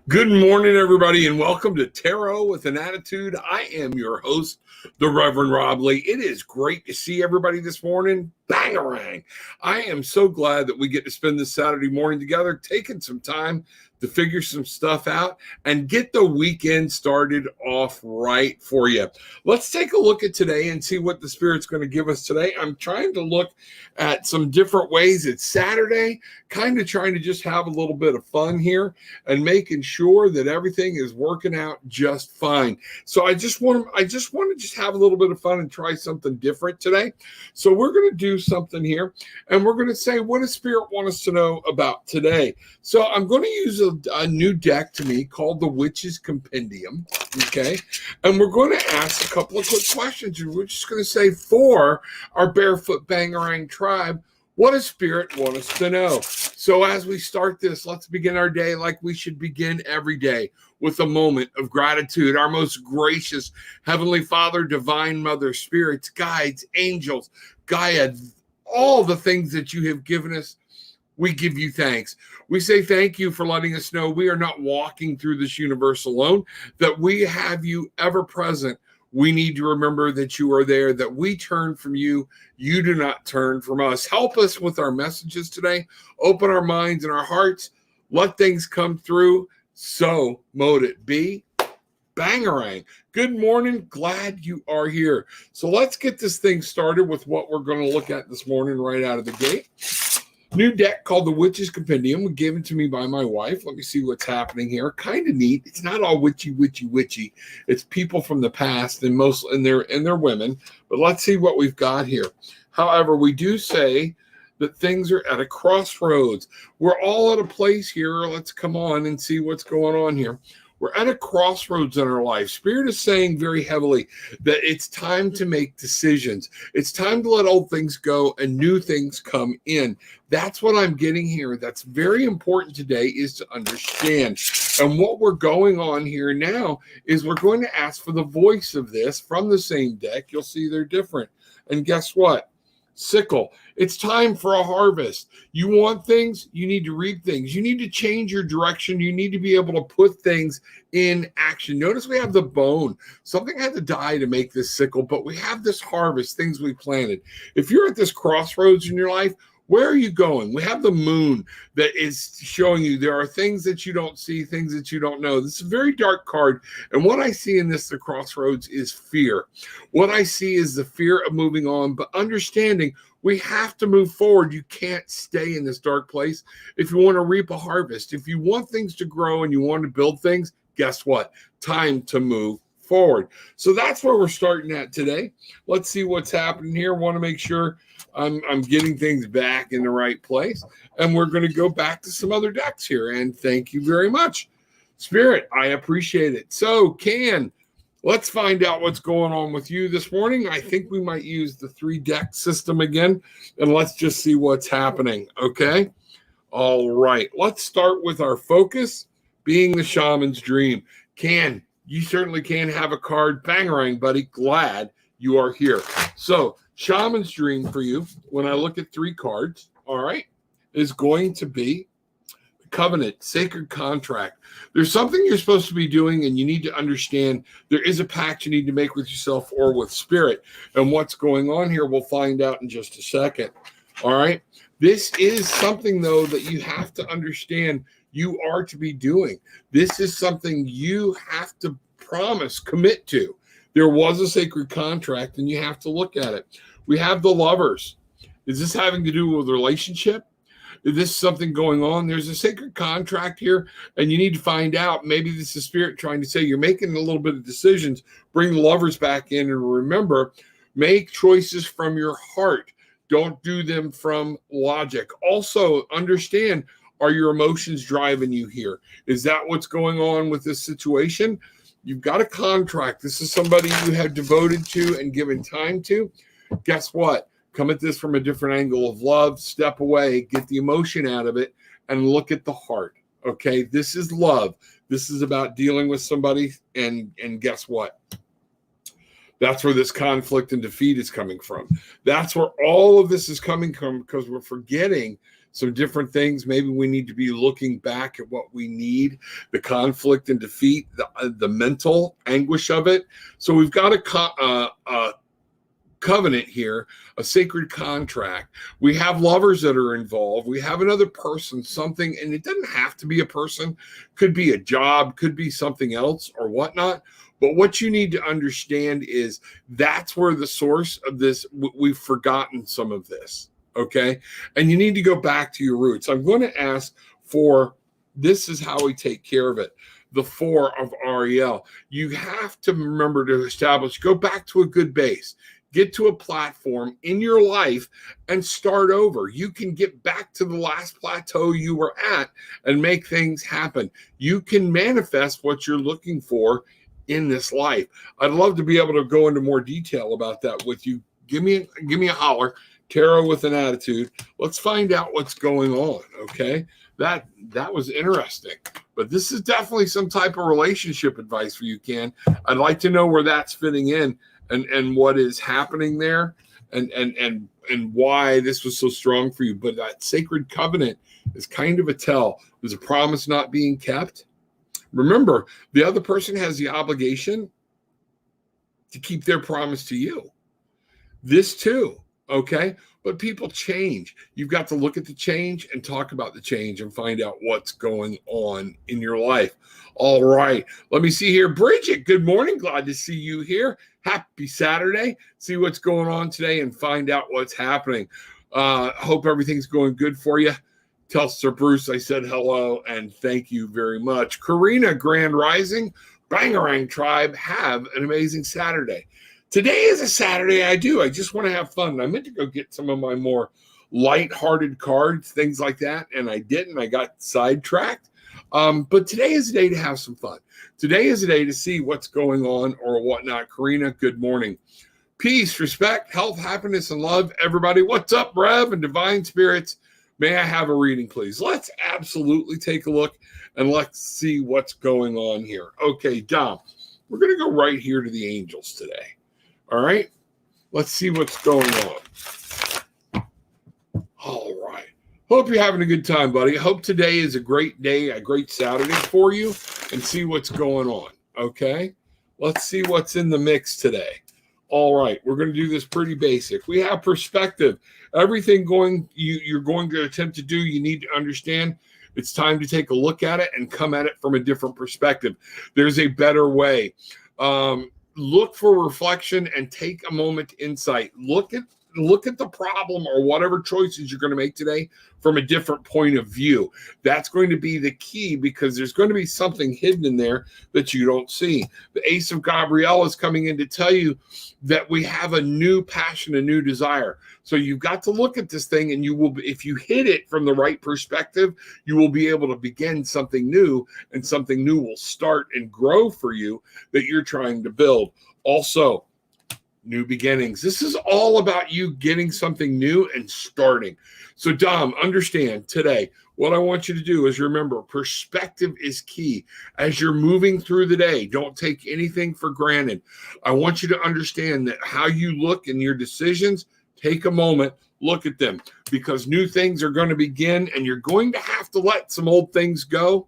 Good morning, everybody, and welcome to Tarot with an Attitude. I am your host, the Reverend Rob Lee. It is great to see everybody this morning. Bangarang. I am so glad that we get to spend this Saturday morning together, taking some time to figure some stuff out and get the weekend started off right for you. Let's take a look at today and see what the Spirit's going to give us today. I'm trying to look at some different ways. It's Saturday, kind of trying to just have a little bit of fun here and making sure that everything is working out just fine. So I just want to just have a little bit of fun and try something different today. So we're going to do something here, and we're going to say, what does Spirit want us to know about today? So I'm going to use a new deck to me called the Witch's Compendium, okay? And we're going to ask a couple of quick questions, and we're just going to say, for our Barefoot Bangarang tribe, what does Spirit want us to know? So as we start this, let's begin our day like we should begin every day, with a moment of gratitude. Our most gracious Heavenly Father, Divine Mother, spirits, guides, angels, Gaia, all the things that you have given us, we give you thanks. We say thank you for letting us know we are not walking through this universe alone, that we have you ever present. We need to remember that you are there, that we turn from you. You do not turn from us. Help us with our messages today. Open our minds and our hearts. Let things come through. So mote it be. Bangarang. Good morning. Glad you are here. So let's get this thing started with what we're going to look at this morning right out of the gate. New deck called the Witch's Compendium, given to me by my wife. Let me see what's happening here. Kind of neat. It's not all witchy. It's people from the past, and they're women. But let's see what we've got here. However, we do say that things are at a crossroads. We're all at a place here. Let's come on and see what's going on here. We're at a crossroads in our life. Spirit is saying very heavily that it's time to make decisions. It's time to let old things go and new things come in. That's what I'm getting here. That's very important today, is to understand. And what we're going on here now is we're going to ask for the voice of this from the same deck. You'll see they're different. And guess what? Sickle. It's time for a harvest. You want things, you need to reap things. You need to change your direction. You need to be able to put things in action. Notice we have the bone. Something had to die to make this sickle, but we have this harvest, things we planted. If you're at this crossroads in your life, where are you going? We have the moon that is showing you there are things that you don't see, things that you don't know. This is a very dark card. And what I see in this, the crossroads, is fear. What I see is the fear of moving on, but understanding we have to move forward. You can't stay in this dark place if you want to reap a harvest. If you want things to grow and you want to build things, guess what? Time to move forward. So that's where we're starting at today. Let's see what's happening here. Want to make sure I'm getting things back in the right place. And we're going to go back to some other decks here. And thank you very much, Spirit. I appreciate it. So, let's find out what's going on with you this morning. I think we might use the 3-deck system again. And let's just see what's happening. Okay. All right. Let's start with our focus being the shaman's dream. You certainly can have a card. Bangarang, buddy. Glad you are here. So, shaman's dream for you, when I look at 3 cards, all right, is going to be covenant, sacred contract. There's something you're supposed to be doing, and you need to understand there is a pact you need to make with yourself or with Spirit. And what's going on here, we'll find out in just a second. All right. This is something, though, that you have to understand you are to be doing. This is something you have to promise, commit to. There was a sacred contract, and you have to look at it. We have the Lovers. Is this having to do with a relationship? Is this something going on? There's a sacred contract here, and you need to find out. Maybe this is Spirit trying to say you're making a little bit of decisions. Bring the Lovers back in, and remember, make choices from your heart. Don't do them from logic. Also, understand, are your emotions driving you here? Is that what's going on with this situation? You've got a contract. This is somebody you have devoted to and given time to. Guess what? Come at this from a different angle of love. Step away, get the emotion out of it, and look at the heart. Okay? This is love. This is about dealing with somebody, and guess what? That's where this conflict and defeat is coming from. That's where all of this is coming from, because we're forgetting some different things. Maybe we need to be looking back at what we need, the conflict and defeat, the mental anguish of it. So we've got a covenant here, a sacred contract. We have lovers that are involved. We have another person, something, and it doesn't have to be a person, could be a job, could be something else or whatnot. But what you need to understand is that's where the source of this, we've forgotten some of this, okay? And you need to go back to your roots. I'm going to ask for, this is how we take care of it, the 4 of REL. You have to remember to establish, go back to a good base. Get to a platform in your life and start over. You can get back to the last plateau you were at and make things happen. You can manifest what you're looking for in this life. I'd love to be able to go into more detail about that with you. Give me a holler. Tarot with an Attitude. Let's find out what's going on, okay? That was interesting. But this is definitely some type of relationship advice for you, Ken. I'd like to know where that's fitting in. And what is happening there and why this was so strong for you. But that sacred covenant is kind of a tell. There's a promise not being kept. Remember, the other person has the obligation to keep their promise to you. This too, okay? But people change. You've got to look at the change and talk about the change and find out what's going on in your life. All right. Let me see here. Bridget, good morning. Glad to see you here. Happy Saturday. See what's going on today and find out what's happening. Hope everything's going good for you. Tell Sir Bruce I said hello and thank you very much. Karina, Grand Rising, Bangarang Tribe, have an amazing Saturday. Today is a Saturday I just want to have fun. I meant to go get some of my more lighthearted cards, things like that, and I didn't. I got sidetracked. But today is a day to have some fun. Today is a day to see what's going on or whatnot. Karina, good morning. Peace, respect, health, happiness, and love. Everybody, what's up, Rev and Divine Spirits? May I have a reading, please? Let's absolutely take a look and let's see what's going on here. Okay, Dom, we're going to go right here to the angels today. All right, let's see what's going on. All right. Hope you're having a good time, buddy. Hope today is a great day, a great Saturday for you, and see what's going on, okay? Let's see what's in the mix today. All right, we're going to do this pretty basic. We have perspective. Everything you're going to attempt to do, you need to understand it's time to take a look at it and come at it from a different perspective. There's a better way. Look for reflection and take a moment to insight. Look at the problem or whatever choices you're going to make today from a different point of view. That's going to be the key because there's going to be something hidden in there that you don't see. The Ace of Gabrielle is coming in to tell you that we have a new passion, a new desire. So you've got to look at this thing and you will, if you hit it from the right perspective, you will be able to begin something new and something new will start and grow for you that you're trying to build. Also, new beginnings. This is all about you getting something new and starting. So Dom, understand today, what I want you to do is remember perspective is key. As you're moving through the day, don't take anything for granted. I want you to understand that how you look in your decisions, take a moment, look at them because new things are going to begin and you're going to have to let some old things go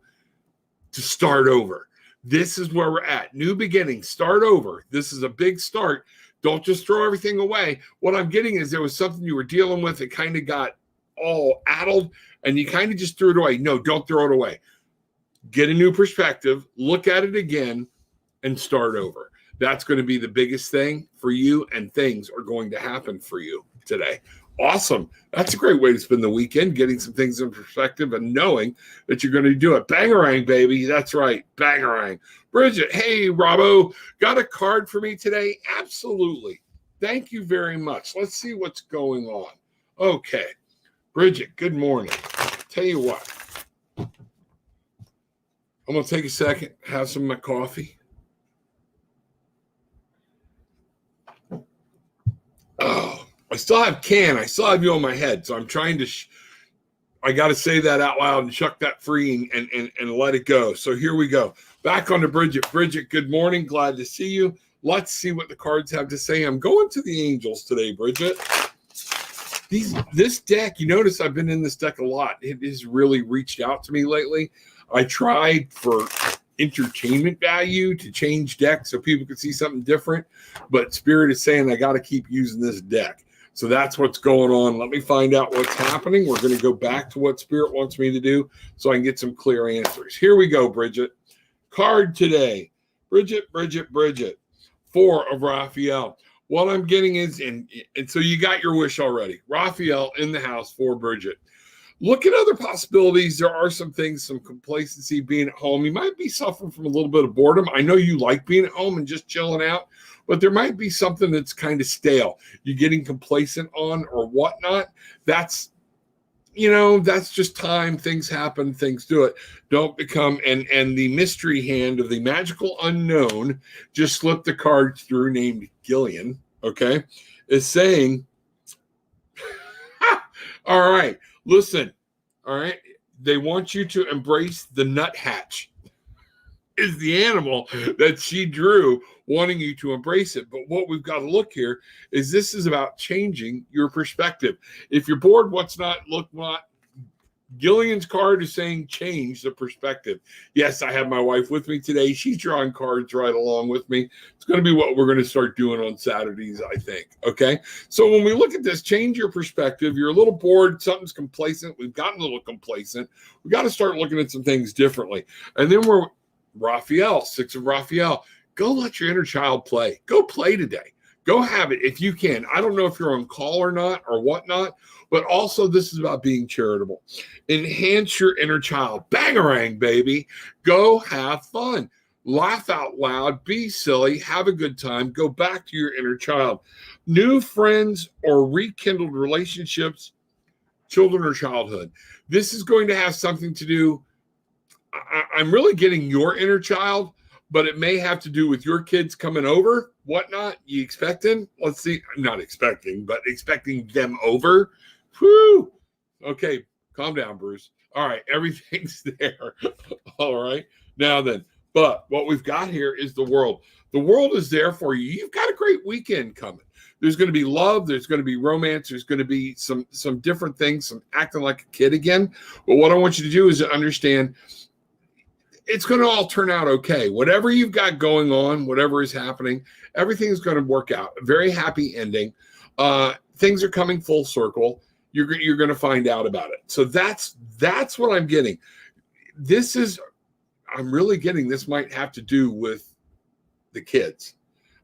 to start over. This is where we're at. New beginnings, start over. This is a big start. Don't just throw everything away. What I'm getting is there was something you were dealing with that kind of got all addled and you kind of just threw it away. No, don't throw it away. Get a new perspective, look at it again, and start over. That's going to be the biggest thing for you, and things are going to happen for you today. Awesome. That's a great way to spend the weekend, getting some things in perspective and knowing that you're going to do it. Bangarang, baby. That's right. Bangarang. Bridget, hey, Robbo, got a card for me today? Absolutely. Thank you very much. Let's see what's going on. Okay. Bridget, good morning. Tell you what. I'm going to take a second, have some of my coffee. Oh, I still have Ken. I still have you on my head. So I'm trying to, I got to say that out loud and chuck that free and let it go. So here we go. Back on to Bridget. Bridget, good morning. Glad to see you. Let's see what the cards have to say. I'm going to the angels today, Bridget. This deck, you notice I've been in this deck a lot. It has really reached out to me lately. I tried for entertainment value to change decks so people could see something different, but Spirit is saying I got to keep using this deck. So that's what's going on. Let me find out what's happening. We're going to go back to what Spirit wants me to do so I can get some clear answers. Here we go, Bridget. Card today. Bridget. 4 of Raphael. What I'm getting is, and so you got your wish already. Raphael in the house for Bridget. Look at other possibilities. There are some things, some complacency being at home. You might be suffering from a little bit of boredom. I know you like being at home and just chilling out, but there might be something that's kind of stale. You're getting complacent on or whatnot. That's just time. Things happen, things do it. Don't become, and the mystery hand of the magical unknown just slipped the card through named Gillian, okay, is saying, all right, listen, all right, they want you to embrace the nuthatch is the animal that she drew, wanting you to embrace it. But what we've got to look here is this is about changing your perspective. If you're bored, what's not, look what Gillian's card is saying, change the perspective. Yes, I have my wife with me today. She's drawing cards right along with me. It's going to be what we're going to start doing on Saturdays, I think. Okay. So when we look at this, change your perspective. You're a little bored. Something's complacent. We've gotten a little complacent. We got to start looking at some things differently. And then we're Raphael, 6 of Raphael. Go let your inner child play. Go play today. Go have it if you can. I don't know if you're on call or not or whatnot, but also this is about being charitable. Enhance your inner child. Bangarang, baby. Go have fun. Laugh out loud. Be silly. Have a good time. Go back to your inner child. New friends or rekindled relationships, children or childhood. This is going to have something to do. I'm really getting your inner child, but it may have to do with your kids coming over, whatnot. You expecting? Let's see. I'm not expecting, but expecting them over. Whew. Okay, calm down, Bruce. All right, everything's there. All right. Now then, but what we've got here is the world. The world is there for you. You've got a great weekend coming. There's going to be love. There's going to be romance. There's going to be some different things, some acting like a kid again. But what I want you to do is to understand it's going to all turn out okay. Whatever you've got going on, whatever is happening, everything's going to work out. A very happy ending. Things are coming full circle. You're going to find out about it. So that's what I'm getting. I'm really getting this might have to do with the kids.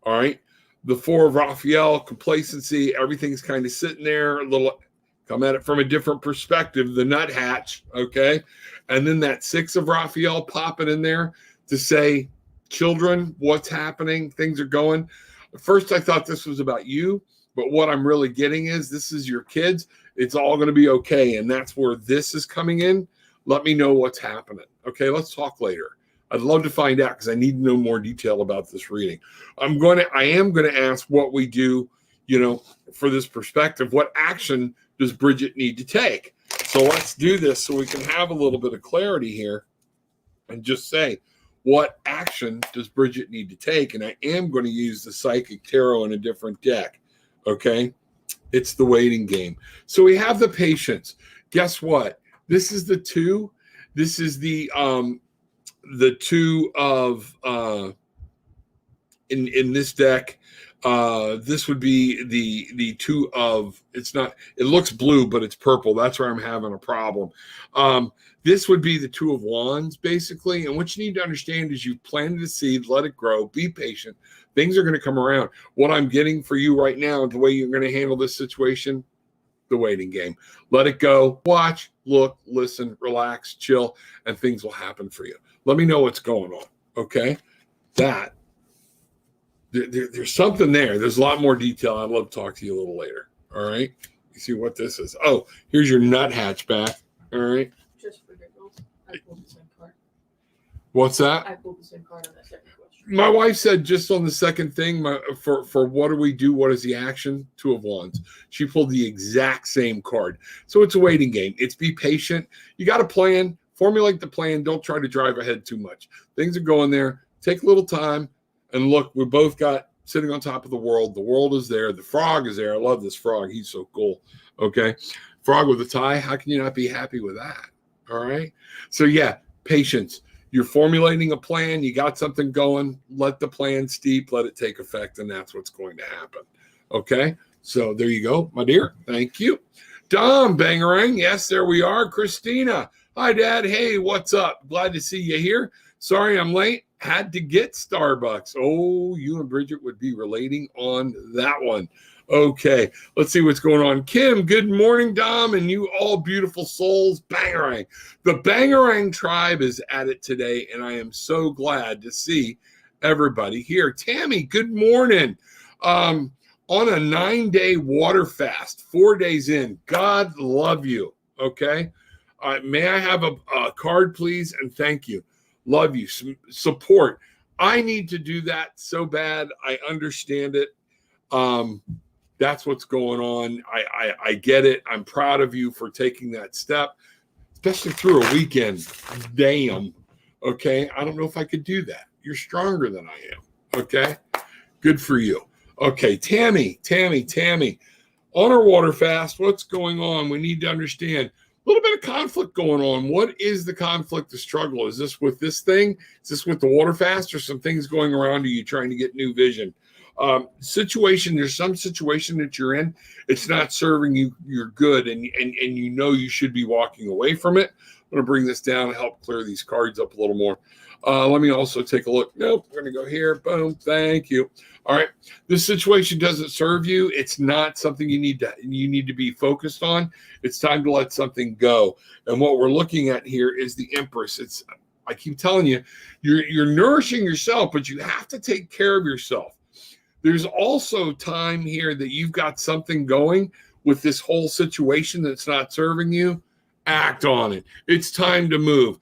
All right. The 4 of Raphael, complacency, everything's kind of sitting there, a little, come at it from a different perspective, the nuthatch, okay? And then that 6 of Raphael popping in there to say, children, what's happening? Things are going. At first, I thought this was about you, but what I'm really getting is this is your kids. It's all going to be okay, and that's where this is coming in. Let me know what's happening. Okay, let's talk later. I'd love to find out because I need to know more detail about this reading. I am going to ask what we do, for this perspective. What action does Bridget need to take? So let's do this so we can have a little bit of clarity here and just say, what action does Bridget need to take? And I am going to use the Psychic Tarot in a different deck. Okay. It's the waiting game. So we have the patience. Guess what? This is the 2. This is the 2 of, in this deck, this would be the 2 of, it looks blue, but it's purple. That's where I'm having a problem. This would be the 2 of Wands, basically. And what you need to understand is you've planted a seed, let it grow, be patient. Things are going to come around. What I'm getting for you right now, the way you're going to handle this situation, the waiting game. Let it go. Watch, look, listen, relax, chill, and things will happen for you. Let me know what's going on, okay? There's something there. There's a lot more detail. I'd love to talk to you a little later, all right? You see what this is. Oh, here's your nuthatch back, all right? Just for giggles, I pulled the same card. What's that? I pulled the same card on that second question. My wife said just on the second thing, for what do we do? What is the action? 2 of Wands. She pulled the exact same card. So it's a waiting game. It's be patient. You got a plan. Formulate the plan. Don't try to drive ahead too much. Things are going there. Take a little time. And look, we both got sitting on top of the world. The world is there. The frog is there. I love this frog. He's so cool. Okay. Frog with a tie. How can you not be happy with that? All right. So, yeah, patience. You're formulating a plan. You got something going. Let the plan steep. Let it take effect. And that's what's going to happen. Okay. So, there you go, my dear. Thank you. Dom, Bangarang. Yes, there we are. Christina. Hi, Dad. Hey, what's up? Glad to see you here. Sorry I'm late. Had to get Starbucks. Oh, you and Bridget would be relating on that one. Okay, let's see what's going on. Kim, good morning, Dom, and you all beautiful souls. Bangarang. The Bangarang tribe is at it today, and I am so glad to see everybody here. Tammy, good morning. On a 9-day water fast, 4 days in. God love you. Okay. May I have a card, please? And thank you. Love you. Support. I need to do that so bad. I understand it. That's what's going on. I get it. I'm proud of you for taking that step, especially through a weekend. Damn. Okay. I don't know if I could do that. You're stronger than I am. Okay. Good for you. Okay. Tammy. On our water fast, what's going on? We need to understand a little bit of conflict going on. What is the conflict, the struggle? Is this with this thing? Is this with the water fast, or some things going around you trying to get new vision? Situation, there's some situation that you're in, it's not serving you your good, and you know you should be walking away from it. I'm going to bring this down and help clear these cards up a little more. Let me also take a look. Nope, we're going to go here. Boom. Thank you. All right. This situation doesn't serve you. It's not something you need to be focused on. It's time to let something go. And what we're looking at here is the Empress. I keep telling you, you're nourishing yourself, but you have to take care of yourself. There's also time here that you've got something going with this whole situation that's not serving you. Act on it. It's time to move.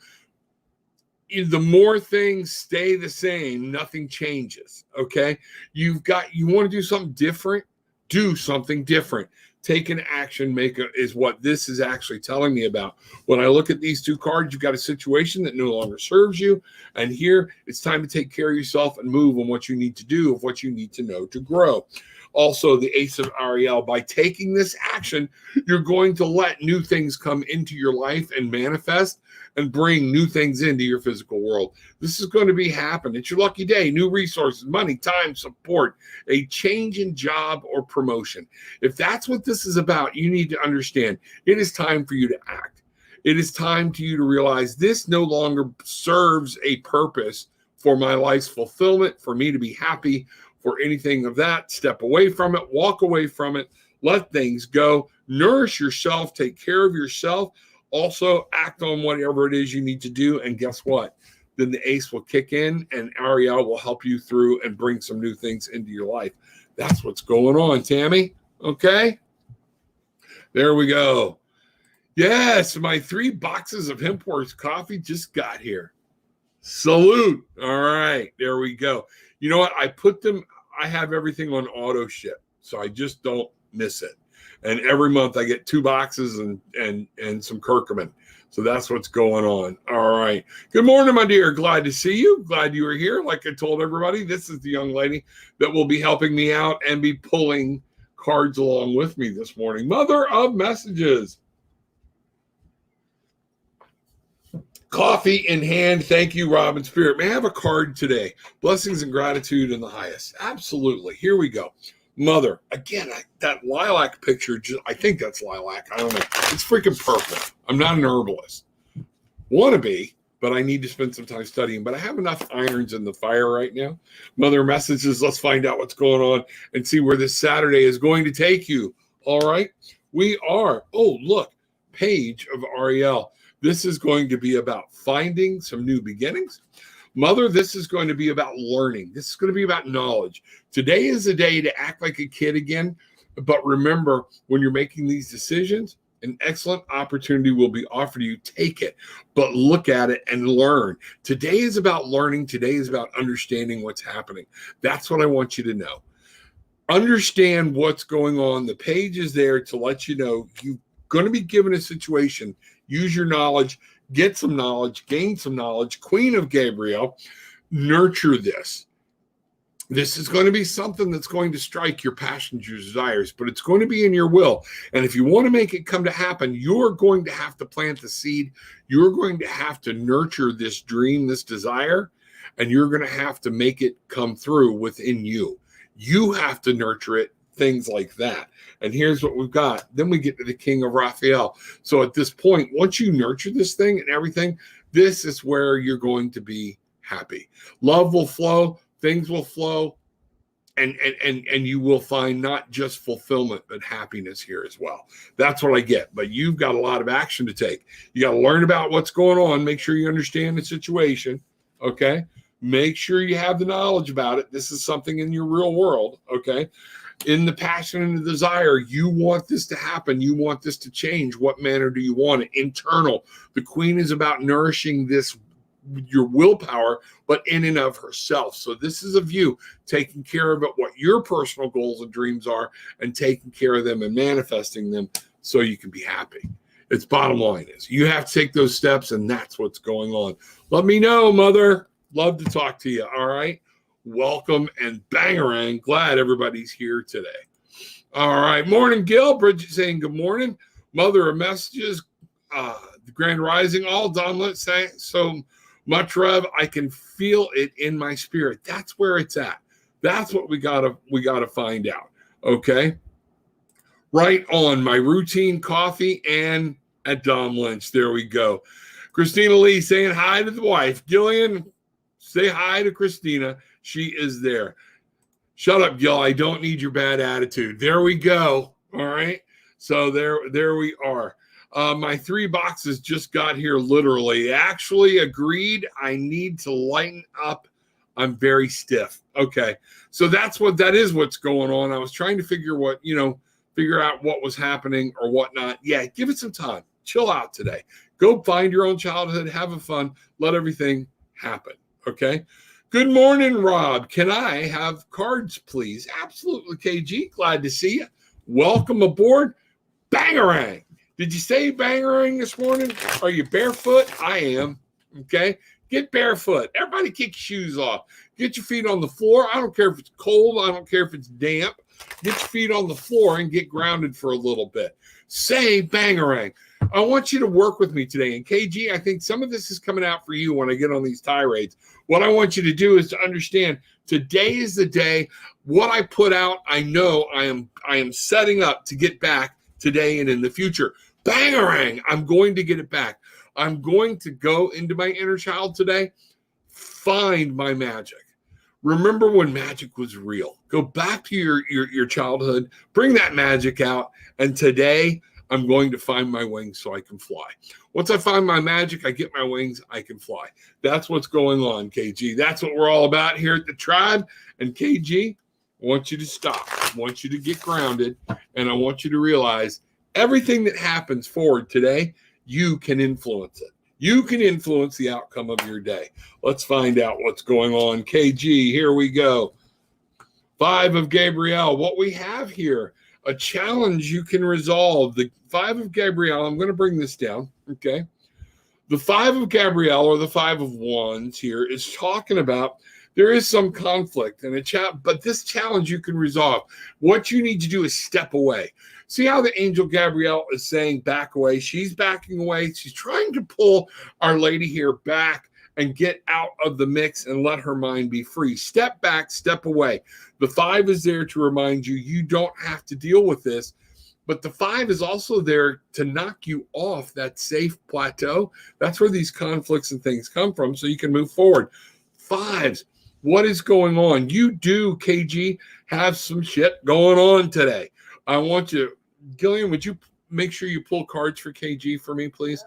The more things stay the same, nothing changes. Okay. You want to do something different, do something different. Take an action, is what this is actually telling me about. When I look at these two cards, you've got a situation that no longer serves you. And here it's time to take care of yourself and move on what you need to do, of what you need to know to grow. Also, the Ace of Ariel, by taking this action, you're going to let new things come into your life and manifest and bring new things into your physical world. This is going to be happening. It's your lucky day. New resources, money, time, support, a change in job or promotion. If that's what this is about, you need to understand it is time for you to act. It is time for you to realize this no longer serves a purpose for my life's fulfillment, for me to be happy, for anything of that. Step away from it, walk away from it, let things go, nourish yourself, take care of yourself. Also, act on whatever it is you need to do. And guess what? Then the Ace will kick in and Ariel will help you through and bring some new things into your life. That's what's going on, Tammy. Okay. There we go. Yes, my 3 boxes of Hempworks coffee just got here. Salute. All right. There we go. You know what? I have everything on auto ship, so I just don't miss it. And every month I get 2 boxes and some curcumin. So that's what's going on. All right. Good morning, my dear. Glad to see you. Glad you were here. Like I told everybody, this is the young lady that will be helping me out and be pulling cards along with me this morning. Mother of Messages. Coffee in hand. Thank you, Robin Spirit. May I have a card today? Blessings and gratitude in the highest. Absolutely. Here we go. Mother. Again, that lilac picture, I think that's lilac. I don't know. It's freaking purple. I'm not an herbalist. Want to be, but I need to spend some time studying. But I have enough irons in the fire right now. Mother Messages. Let's find out what's going on and see where this Saturday is going to take you. All right. We are. Oh, look. Page of Ariel. This is going to be about finding some new beginnings. Mother, this is going to be about learning. This is going to be about knowledge. Today is a day to act like a kid again. But remember, when you're making these decisions, an excellent opportunity will be offered to you. Take it, but look at it and learn. Today is about learning. Today is about understanding what's happening. That's what I want you to know. Understand what's going on. The page is there to let you know you're going to be given a situation. Use your knowledge, get some knowledge, gain some knowledge. Queen of Gabriel, nurture this. This is going to be something that's going to strike your passions, your desires, but it's going to be in your will. And if you want to make it come to happen, you're going to have to plant the seed. You're going to have to nurture this dream, this desire, and you're going to have to make it come through within you. You have to nurture it, things like that. And here's what we've got. Then we get to the King of Raphael. So at this point, once you nurture this thing and everything, this is where you're going to be happy. Love will flow. Things will flow, and you will find not just fulfillment, but happiness here as well. That's what I get. But you've got a lot of action to take. You got to learn about what's going on. Make sure you understand the situation. Okay. Make sure you have the knowledge about it. This is something in your real world. Okay. In the passion and the desire, you want this to happen. You want this to change. What manner do you want it? Internal. The Queen is about nourishing this, your willpower, but in and of herself. So this is a view, taking care of it, what your personal goals and dreams are, and taking care of them and manifesting them so you can be happy. Its bottom line is you have to take those steps, and that's what's going on. Let me know, Mother. Love to talk to you. All right. Welcome and bangarang. Glad everybody's here today. All right. Morning, Gil. Bridget saying good morning. Mother of messages. The Grand Rising. All done. Let's say so. Much Rev, I can feel it in my spirit. That's where it's at. That's what we gotta find out. Okay. Right on. My routine coffee and at Dom Lynch. There we go. Christina Lee saying hi to the wife. Gillian, say hi to Christina. She is there. Shut up, Gil. I don't need your bad attitude. There we go. All right. So there we are. My 3 boxes just got here literally. Actually agreed. I need to lighten up. I'm very stiff. Okay. So that is what's going on. I was trying to figure out what was happening or whatnot. Yeah. Give it some time. Chill out today. Go find your own childhood. Have fun. Let everything happen. Okay. Good morning, Rob. Can I have cards, please? Absolutely, KG. Glad to see you. Welcome aboard. Bangarang. Did you say bangarang this morning? Are you barefoot? I am. Okay. Get barefoot. Everybody kick your shoes off. Get your feet on the floor. I don't care if it's cold. I don't care if it's damp. Get your feet on the floor and get grounded for a little bit. Say bangarang. I want you to work with me today. And KG, I think some of this is coming out for you when I get on these tirades. What I want you to do is to understand today is the day. What I put out, I know I am setting up to get back today and in the future. Bangarang, I'm going to get it back. I'm going to go into my inner child today, find my magic. Remember when magic was real. Go back to your childhood, bring that magic out, and today I'm going to find my wings so I can fly. Once I find my magic, I get my wings, I can fly. That's what's going on, KG. That's what we're all about here at the tribe. And KG, I want you to stop. I want you to get grounded, and I want you to realize everything that happens forward today, you can influence it. You can influence the outcome of your day. Let's find out what's going on. KG, here we go. 5 of Gabrielle. What we have here, a challenge you can resolve. The 5 of Gabrielle, I'm going to bring this down, okay? The 5 of Gabrielle, or the 5 of Wands here, is talking about there is some conflict and but this challenge you can resolve. What you need to do is step away. See how the angel Gabrielle is saying back away? She's backing away. She's trying to pull Our Lady here back and get out of the mix and let her mind be free. Step back, step away. The 5 is there to remind you, you don't have to deal with this. But the 5 is also there to knock you off that safe plateau. That's where these conflicts and things come from, so you can move forward. 5s, what is going on? You do, KG, have some shit going on today. I want you, Gillian, would you make sure you pull cards for KG for me, please?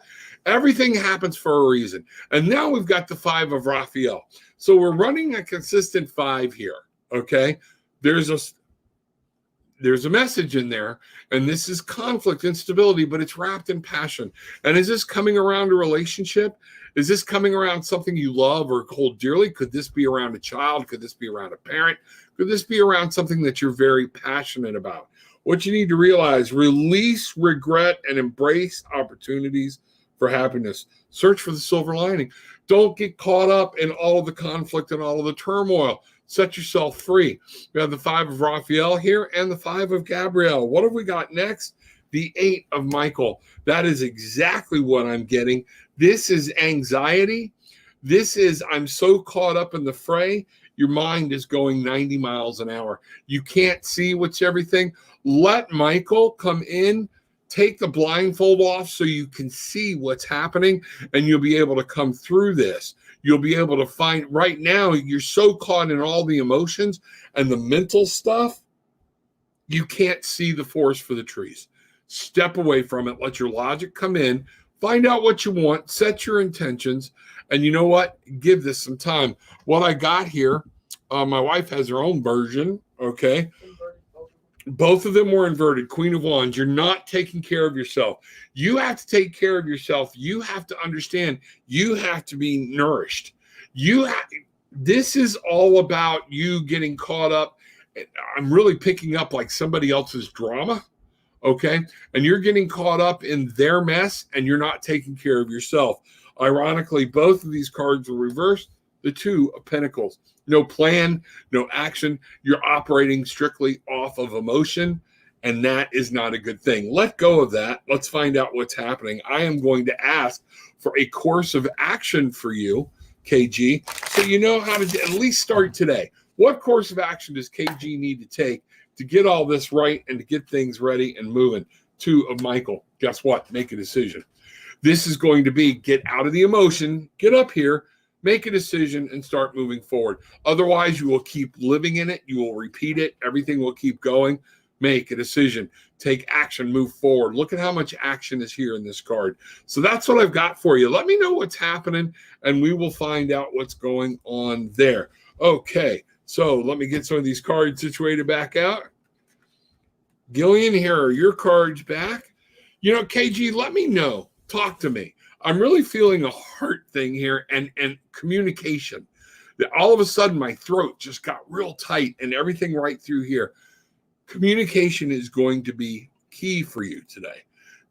Everything happens for a reason. And now we've got the 5 of Raphael. So we're running a consistent 5 here, okay? There's a message in there, and this is conflict, instability, but it's wrapped in passion. And is this coming around a relationship? Is this coming around something you love or hold dearly? Could this be around a child? Could this be around a parent? Could this be around something that you're very passionate about? What you need to realize, release regret and embrace opportunities for happiness. Search for the silver lining. Don't get caught up in all of the conflict and all of the turmoil. Set yourself free. We have the 5 of Raphael here and the 5 of Gabrielle. What have we got next? The 8 of Michael. That is exactly what I'm getting. This is anxiety. This is, I'm so caught up in the fray. Your mind is going 90 miles an hour. You can't see what's everything. Let Michael come in, take the blindfold off so you can see what's happening, and you'll be able to come through this. You'll be able to find, right now, you're so caught in all the emotions and the mental stuff, you can't see the forest for the trees. Step away from it. Let your logic come in. Find out what you want. Set your intentions. And you know what? Give this some time. What I got here, my wife has her own version, okay? Both of them were inverted. Queen of Wands. You're not taking care of yourself. You have to take care of yourself. You have to understand. You have to be nourished. This is all about you getting caught up. I'm really picking up like somebody else's drama, okay? And you're getting caught up in their mess, and you're not taking care of yourself. Ironically, both of these cards were reversed. The 2 of Pentacles. No plan, no action. You're operating strictly off of emotion, and that is not a good thing. Let go of that. Let's find out what's happening. I am going to ask for a course of action for you, KG, so you know how to at least start today. What course of action does KG need to take to get all this right and to get things ready and moving? 2 of Michael. Guess what? Make a decision. This is going to be get out of the emotion, get up here, make a decision, and start moving forward. Otherwise, you will keep living in it. You will repeat it. Everything will keep going. Make a decision. Take action. Move forward. Look at how much action is here in this card. So that's what I've got for you. Let me know what's happening, and we will find out what's going on there. Okay, so let me get some of these cards situated back out. Gillian, here are your cards back. You know, KG, let me know. Talk to me. I'm really feeling a heart thing here and communication. All of a sudden, my throat just got real tight and everything right through here. Communication is going to be key for you today.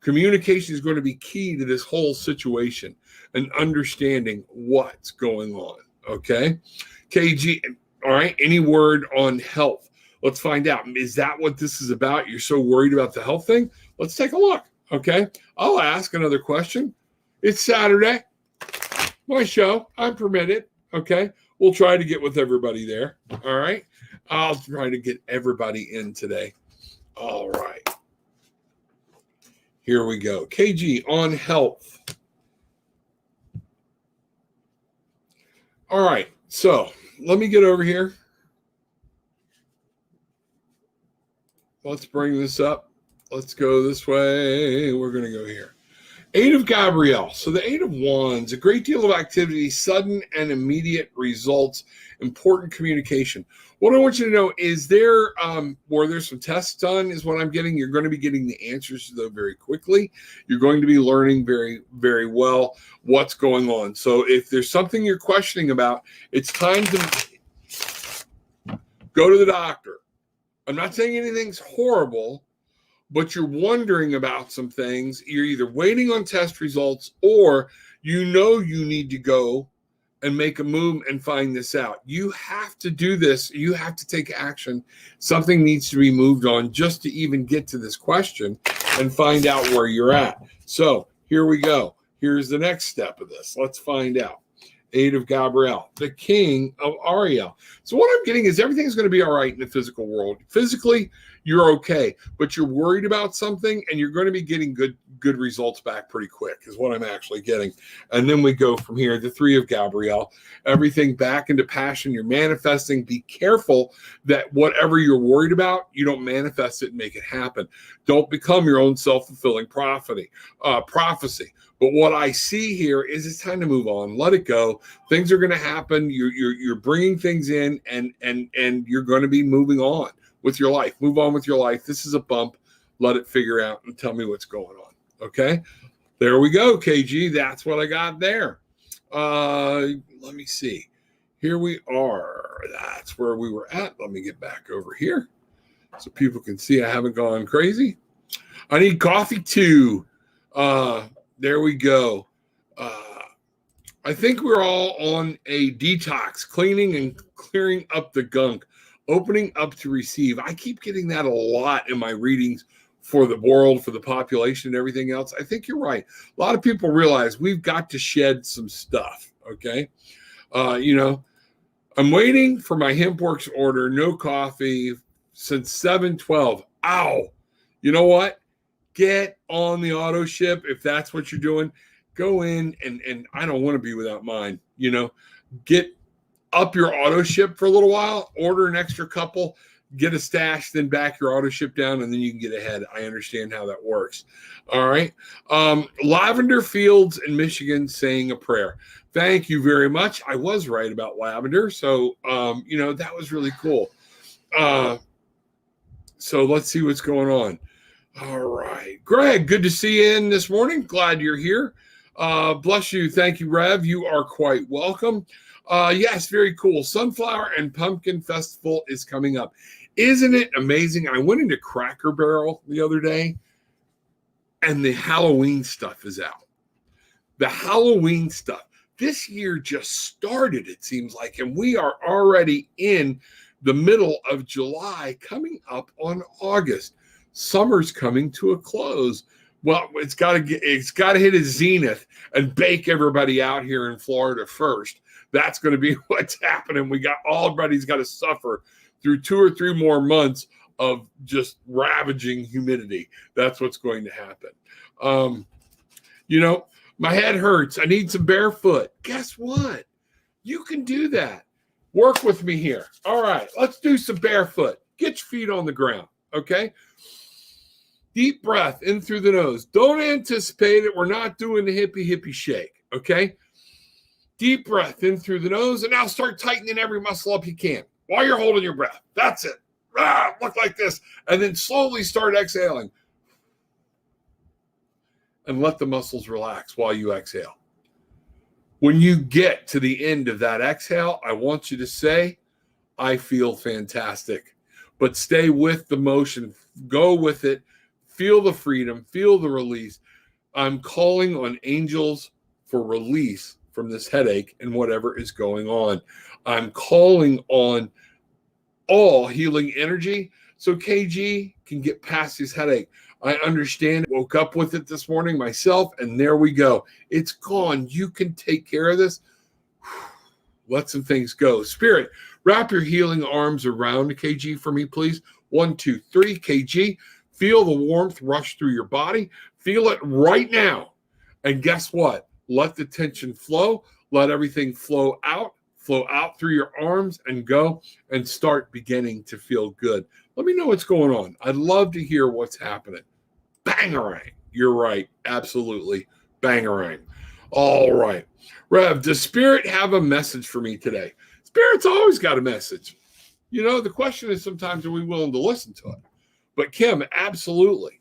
Communication is going to be key to this whole situation and understanding what's going on. Okay? KG, all right, any word on health? Let's find out. Is that what this is about? You're so worried about the health thing? Let's take a look. Okay? I'll ask another question. It's Saturday. My show. I'm permitted. Okay? We'll try to get with everybody there. All right? I'll try to get everybody in today. All right. Here we go. KG on health. All right. So let me get over here. Let's bring this up. Let's go this way. We're going to go here. 8 of Gabrielle. So the 8 of Wands, a great deal of activity, sudden and immediate results, important communication. What I want you to know is were there some tests done is what I'm getting. You're going to be getting the answers to those very quickly. You're going to be learning very, very well what's going on. So if there's something you're questioning about, it's time to go to the doctor. I'm not saying anything's horrible, but you're wondering about some things. You're either waiting on test results or you need to go and make a move and find this out. You have to do this. You have to take action. Something needs to be moved on just to even get to this question and find out where you're at. So here we go. Here's the next step of this. Let's find out. 8 of Gabrielle, the King of Ariel. So what I'm getting is everything's going to be all right in the physical world. Physically, you're okay, but you're worried about something and you're going to be getting good results back pretty quick is what I'm actually getting. And then we go from here, the 3 of Gabrielle, everything back into passion. You're manifesting. Be careful that whatever you're worried about, you don't manifest it and make it happen. Don't become your own self-fulfilling prophecy. But what I see here is it's time to move on. Let it go. Things are going to happen. You're bringing things in, and you're going to be moving on with your life. Move on with your life. This is a bump. Let it figure out and tell me what's going on. Okay? There we go, KG. That's what I got there. Let me see. Here we are. That's where we were at. Let me get back over here so people can see I haven't gone crazy. I need coffee too. There we go. I think we're all on a detox, cleaning and clearing up the gunk, opening up to receive. I keep getting that a lot in my readings for the world, for the population, and everything else. I think you're right. A lot of people realize we've got to shed some stuff. Okay. I'm waiting for my HempWorks order, no coffee since 7/12. Ow. You know what? Get on the auto ship if that's what you're doing. Go in and I don't want to be without mine. Get up your auto ship for a little while, order an extra couple, get a stash, then back your auto ship down, and then you can get ahead. I understand how that works. All right. Lavender Fields in Michigan saying a prayer. Thank you very much. I was right about lavender. So, that was really cool. So let's see what's going on. All right. Greg, good to see you in this morning. Glad you're here. Bless you. Thank you, Rev. You are quite welcome. Yes, very cool. Sunflower and Pumpkin Festival is coming up. Isn't it amazing? I went into Cracker Barrel the other day, and the Halloween stuff is out. The Halloween stuff. This year just started, it seems like, and we are already in the middle of July, coming up on August. Summer's coming to a close. Well, it's got to hit a zenith and bake everybody out here in Florida first. That's going to be what's happening. Everybody's got to suffer through 2 or 3 more months of just ravaging humidity. That's what's going to happen. My head hurts. I need some barefoot. Guess what? You can do that. Work with me here. All right, let's do some barefoot. Get your feet on the ground, okay? Deep breath in through the nose. Don't anticipate it. We're not doing the hippie shake, okay? Deep breath in through the nose, and now start tightening every muscle up you can while you're holding your breath. That's it. Look like this. And then slowly start exhaling. And let the muscles relax while you exhale. When you get to the end of that exhale, I want you to say, I feel fantastic. But stay with the motion. Go with it. Feel the freedom. Feel the release. I'm calling on angels for release from this headache and whatever is going on. I'm calling on all healing energy so KG can get past his headache. I understand. Woke up with it this morning myself, and there we go. It's gone. You can take care of this. Let some things go. Spirit, wrap your healing arms around KG for me, please. 1, 2, 3, KG. Feel the warmth rush through your body. Feel it right now. And guess what? Let the tension flow. Let everything flow out through your arms and go and start beginning to feel good. Let me know what's going on. I'd love to hear what's happening. Bangarang. You're right. Absolutely. Bangarang. All right. Rev, does Spirit have a message for me today? Spirit's always got a message. The question is sometimes are we willing to listen to it? But Kim, absolutely.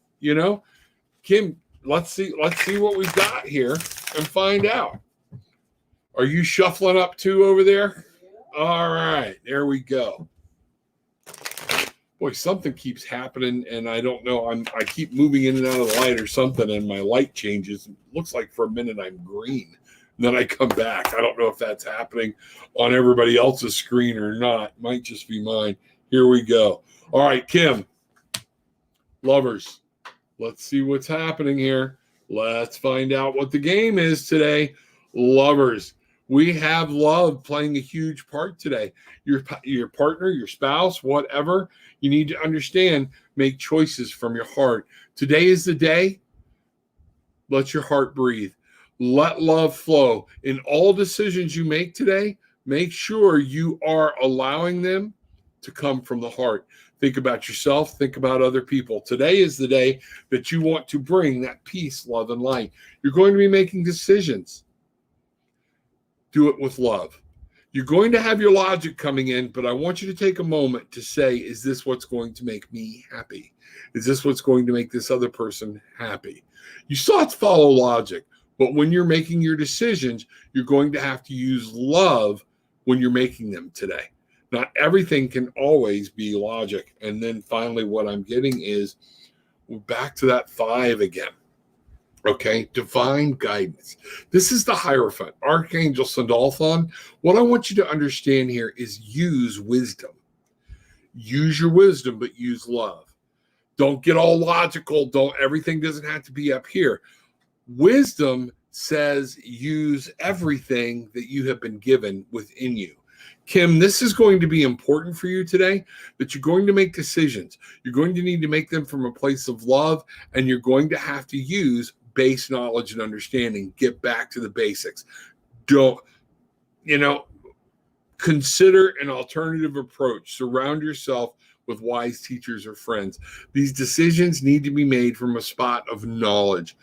Kim, let's see what we've got here and find out. Are you shuffling up too over there? All right, there we go. Boy, something keeps happening, and I don't know. I keep moving in and out of the light or something, and my light changes. It looks like for a minute I'm green, and then I come back. I don't know if that's happening on everybody else's screen or not. It might just be mine. Here we go. All right, Kim. Lovers, let's see what's happening here. Let's find out what the game is today. Lovers, we have love playing a huge part today. Your partner, your spouse, whatever, you need to understand, make choices from your heart. Today is the day. Let your heart breathe. Let love flow. In all decisions you make today, make sure you are allowing them to come from the heart. Think about yourself. Think about other people. Today is the day that you want to bring that peace, love, and light. You're going to be making decisions. Do it with love. You're going to have your logic coming in, but I want you to take a moment to say, is this what's going to make me happy? Is this what's going to make this other person happy? You still have to follow logic, but when you're making your decisions, you're going to have to use love when you're making them today. Not everything can always be logic. And then finally, what I'm getting is we're back to that 5 again. Okay, divine guidance. This is the Hierophant, Archangel Sandalphon. What I want you to understand here is use wisdom. Use your wisdom, but use love. Don't get all logical. Everything doesn't have to be up here. Wisdom says use everything that you have been given within you. Kim, this is going to be important for you today, that you're going to make decisions. You're going to need to make them from a place of love, and you're going to have to use base knowledge and understanding. Get back to the basics. Don't, consider an alternative approach. Surround yourself with wise teachers or friends. These decisions need to be made from a spot of knowledge,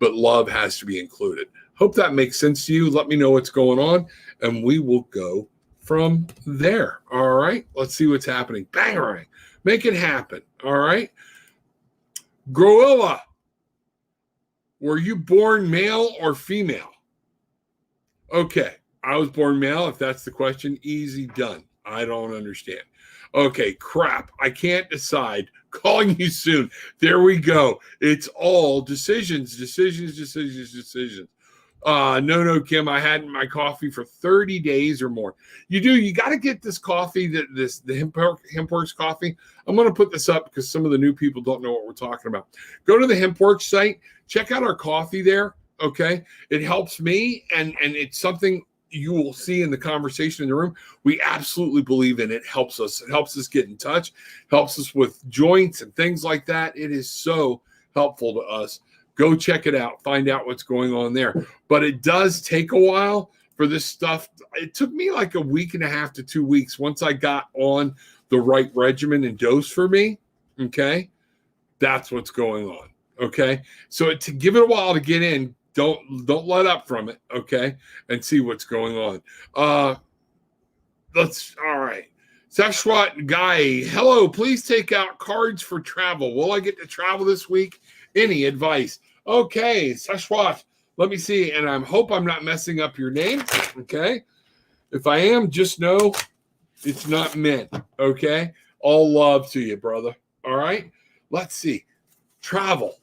but love has to be included. Hope that makes sense to you. Let me know what's going on, and we will go from there. All right, let's see what's happening. Bangarang, make it happen. All right, Gorilla, were you born male or female? Okay, I was born male. If that's the question, easy done. I don't understand. Okay, crap. I can't decide. Calling you soon. There we go. It's all decisions. No, Kim, I had my coffee for 30 days or more. You got to get this coffee, the HempWorks coffee. I'm going to put this up because some of the new people don't know what we're talking about. Go to the HempWorks site. Check out our coffee there. Okay. It helps me, and it's something you will see in the conversation in the room. We absolutely believe in it. It helps us. It helps us get in touch, helps us with joints and things like that. It is so helpful to us. Go check it out. Find out what's going on there. But it does take a while for this stuff. It took me like a week and a half to 2 weeks once I got on the right regimen and dose for me. Okay. That's what's going on. Okay. So to give it a while to get in, don't let up from it, okay, and see what's going on. All right. Sashwat Guy, hello, please take out cards for travel. Will I get to travel this week? Any advice? Okay, Sashwat, let me see, and I hope I'm not messing up your name, okay? If I am, just know it's not meant, okay? All love to you, brother, all right? Let's see. Travel.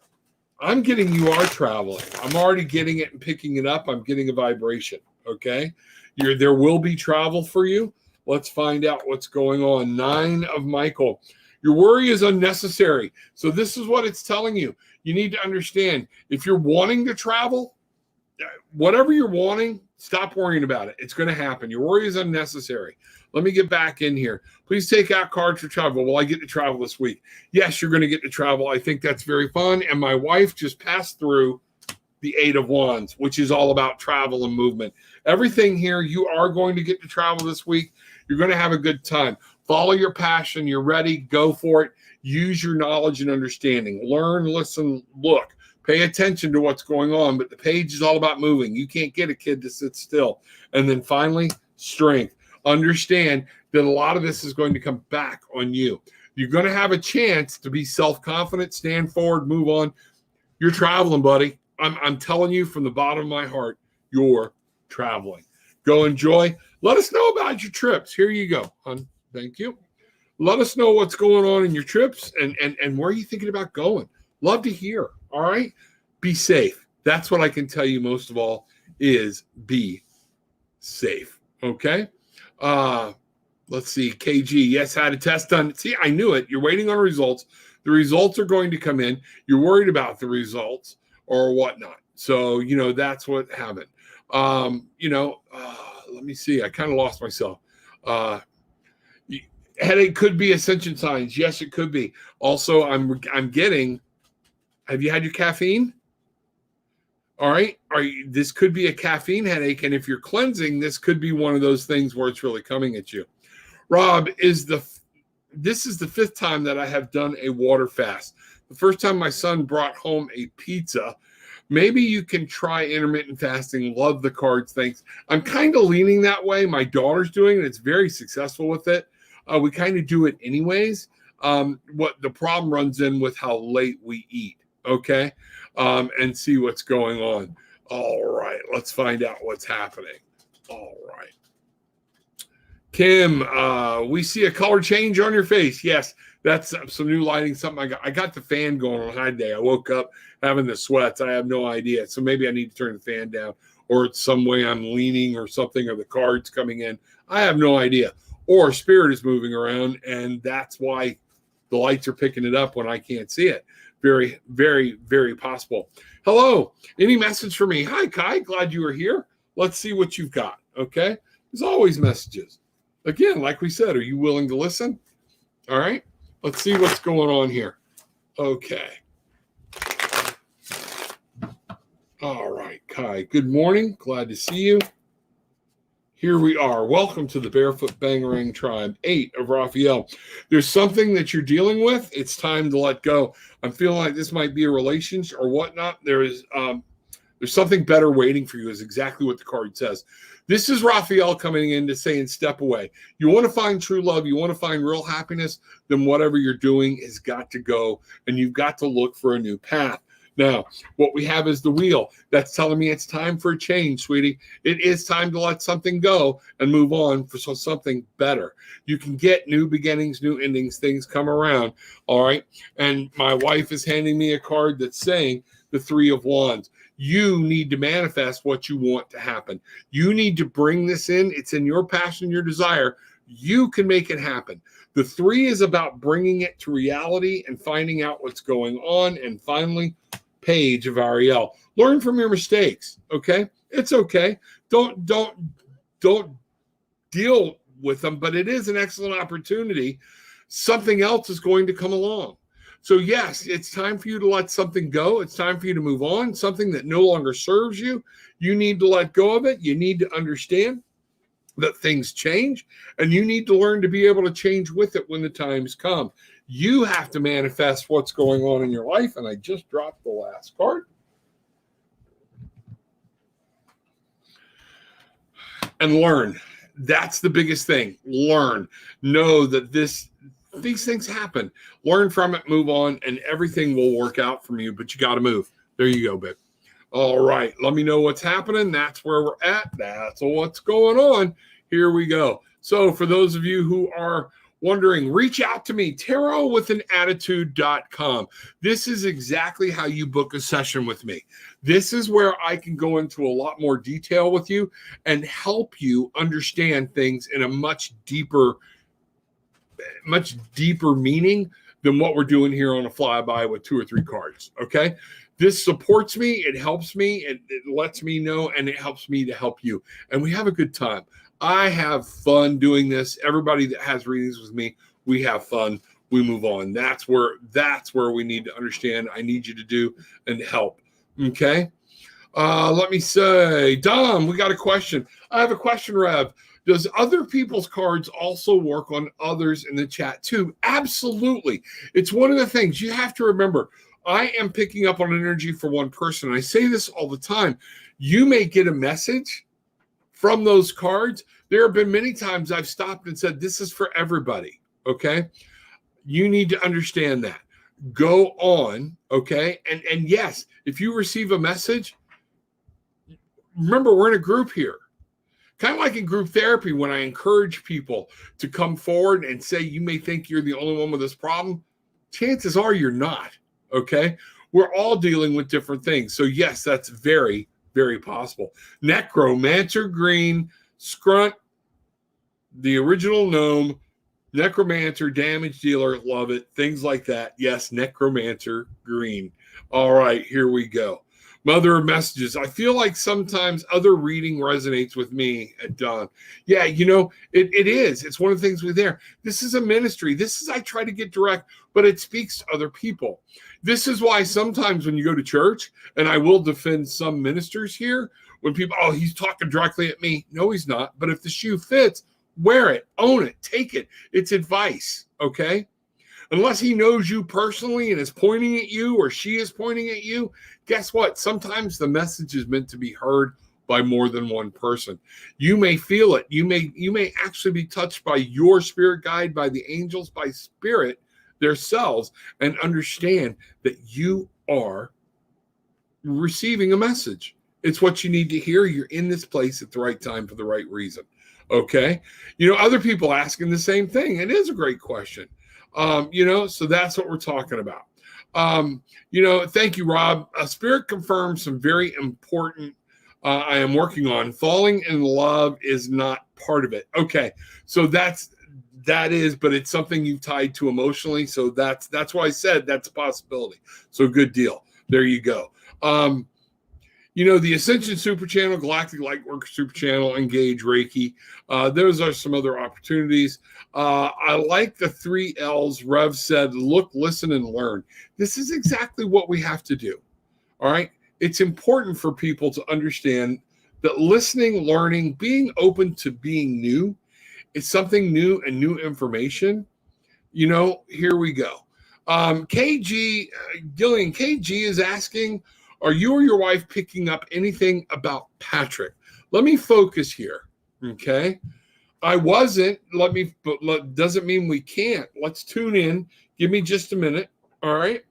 I'm getting you are traveling. I'm already getting it and picking it up. I'm getting a vibration. Okay. There will be travel for you. Let's find out what's going on. 9 of Michael. Your worry is unnecessary. So this is what it's telling you. You need to understand, if you're wanting to travel, whatever you're wanting, stop worrying about it. It's going to happen. Your worry is unnecessary. Let me get back in here. Please take out cards for travel. Will I get to travel this week? Yes, you're going to get to travel. I think that's very fun. And my wife just passed through the 8 of Wands, which is all about travel and movement. Everything here, you are going to get to travel this week. You're going to have a good time. Follow your passion. You're ready. Go for it. Use your knowledge and understanding. Learn, listen, look. Pay attention to what's going on. But the page is all about moving. You can't get a kid to sit still. And then finally, strength. Understand that a lot of this is going to come back on you. You're going to have a chance to be self-confident, stand forward, move on. You're traveling, buddy. I'm telling you from the bottom of my heart, you're traveling. Go enjoy. Let us know about your trips. Here you go, hon. Thank you. Let us know what's going on in your trips and where are you thinking about going. Love to hear. All right. Be safe. That's what I can tell you most of all is be safe. Okay. Let's see. KG. Yes, had a test done. See, I knew it. You're waiting on results. The results are going to come in. You're worried about the results or whatnot. So, that's what happened. Let me see. I kind of lost myself. Headache could be ascension signs. Yes, it could be. Also, I'm getting, have you had your caffeine? All right. This could be a caffeine headache. And if you're cleansing, this could be one of those things where it's really coming at you. Rob, this is the 5th time that I have done a water fast. The first time my son brought home a pizza. Maybe you can try intermittent fasting. Love the cards. Thanks. I'm kind of leaning that way. My daughter's doing it. It's very successful with it. We kind of do it anyways. What the problem runs in with how late we eat. Okay. And see what's going on. All right. Let's find out what's happening. All right. Kim, we see a color change on your face. Yes, that's some new lighting. Something I got the fan going on high day. I woke up having the sweats. I have no idea. So maybe I need to turn the fan down, or it's some way I'm leaning or something, or the cards coming in. I have no idea. Or spirit is moving around, and that's why the lights are picking it up when I can't see it. Very, very, very possible. Hello. Any message for me? Hi, Kai. Glad you were here. Let's see what you've got. Okay. There's always messages. Again, like we said, are you willing to listen? All right. Let's see what's going on here. Okay. All right, Kai. Good morning. Glad to see you. Here we are. Welcome to the Barefoot Bangarang Tribe. 8 of Raphael. There's something that you're dealing with. It's time to let go. I'm feeling like this might be a relationship or whatnot. There's something better waiting for you, is exactly what the card says. This is Raphael coming in to say, and step away. You want to find true love, you want to find real happiness, then whatever you're doing has got to go, and you've got to look for a new path. Now, what we have is the wheel. That's telling me it's time for a change, sweetie. It is time to let something go and move on for something better. You can get new beginnings, new endings, things come around, all right? And my wife is handing me a card that's saying the 3 of Wands. You need to manifest what you want to happen. You need to bring this in. It's in your passion, your desire. You can make it happen. The 3 is about bringing it to reality and finding out what's going on. And finally, Page of Ariel. Learn from your mistakes, okay? It's okay. Don't deal with them, but it is an excellent opportunity. Something else is going to come along. So yes, it's time for you to let something go. It's time for you to move on. Something that no longer serves you. You need to let go of it. You need to understand that things change, and you need to learn to be able to change with it when the times come. You have to manifest what's going on in your life, and I just dropped the last card. And learn. That's the biggest thing. Learn. Know that these things happen. Learn from it, move on, and everything will work out for you, but you got to move. There you go, babe. All right. Let me know what's happening. That's where we're at. That's what's going on. Here we go. So for those of you who are wondering, reach out to me, TarotwithanAttitude.com. This is exactly how you book a session with me. This is where I can go into a lot more detail with you and help you understand things in a much deeper meaning than what we're doing here on a flyby with 2 or 3 cards. Okay. This supports me. It helps me. It lets me know, and it helps me to help you. And we have a good time. I have fun doing this. Everybody that has readings with me, we have fun. We move on. That's where we need to understand. I need you to do and help. Okay. Let me say, Dom, we got a question. I have a question, Rev. Does other people's cards also work on others in the chat too? Absolutely. It's one of the things you have to remember. I am picking up on energy for one person. I say this all the time. You may get a message from those cards. There have been many times I've stopped and said, this is for everybody. Okay. You need to understand that. Go on. Okay. And yes, if you receive a message, remember, we're in a group here. Kind of like in group therapy, when I encourage people to come forward and say, you may think you're the only one with this problem. Chances are you're not. Okay. We're all dealing with different things. So yes, that's very, very possible. Necromancer green, Scrunt, the original gnome, Necromancer, damage dealer, love it. Things like that. Yes, Necromancer green. All right, here we go. Mother of messages. I feel like sometimes other reading resonates with me at dawn. Yeah, it is. It's one of the things we're there. This is a ministry. I try to get direct, but it speaks to other people. This is why sometimes when you go to church, and I will defend some ministers here, when people, he's talking directly at me. No, he's not. But if the shoe fits, wear it, own it, take it. It's advice, okay? Unless he knows you personally and is pointing at you, or she is pointing at you, guess what? Sometimes the message is meant to be heard by more than one person. You may feel it. You may actually be touched by your spirit guide, by the angels, by spirit themselves, and understand that you are receiving a message. It's what you need to hear. You're in this place at the right time for the right reason. Okay. Other people asking the same thing. It is a great question. So that's what we're talking about. Thank you, Rob. Spirit confirms some very important I am working on. Falling in love is not part of it. Okay. So that is, but it's something you've tied to emotionally. So that's why I said that's a possibility. So good deal. There you go. The Ascension Super Channel, Galactic Lightworker Super Channel, Engage Reiki. Those are some other opportunities. I like the 3 L's. Rev said, look, listen, and learn. This is exactly what we have to do. All right. It's important for people to understand that listening, learning, being open to being new is something new and new information. Here we go. KG, Gillian, KG is asking, are you or your wife picking up anything about Patrick? Let me focus here. Okay. I wasn't. But doesn't mean we can't. Let's tune in. Give me just a minute. All right.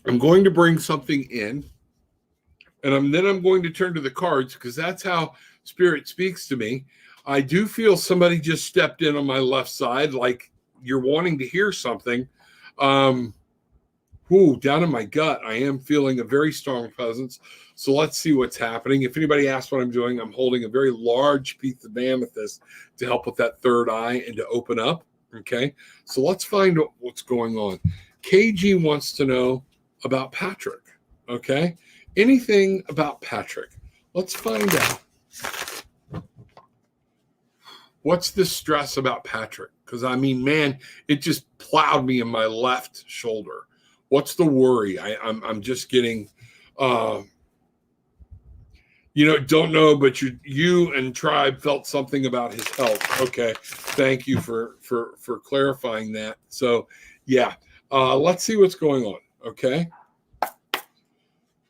I'm going to bring something in, and then I'm going to turn to the cards because that's how Spirit speaks to me. I do feel somebody just stepped in on my left side, like you're wanting to hear something. Down in my gut, I am feeling a very strong presence. So let's see what's happening. If anybody asks what I'm doing, I'm holding a very large piece of amethyst to help with that third eye and to open up. Okay. So let's find out what's going on. KG wants to know about Patrick. Okay. Anything about Patrick. Let's find out. What's the stress about Patrick? Because man, it just plowed me in my left shoulder. What's the worry? I'm just getting, don't know, but you and Tribe felt something about his health. Okay, thank you for clarifying that. So yeah, let's see what's going on. Okay,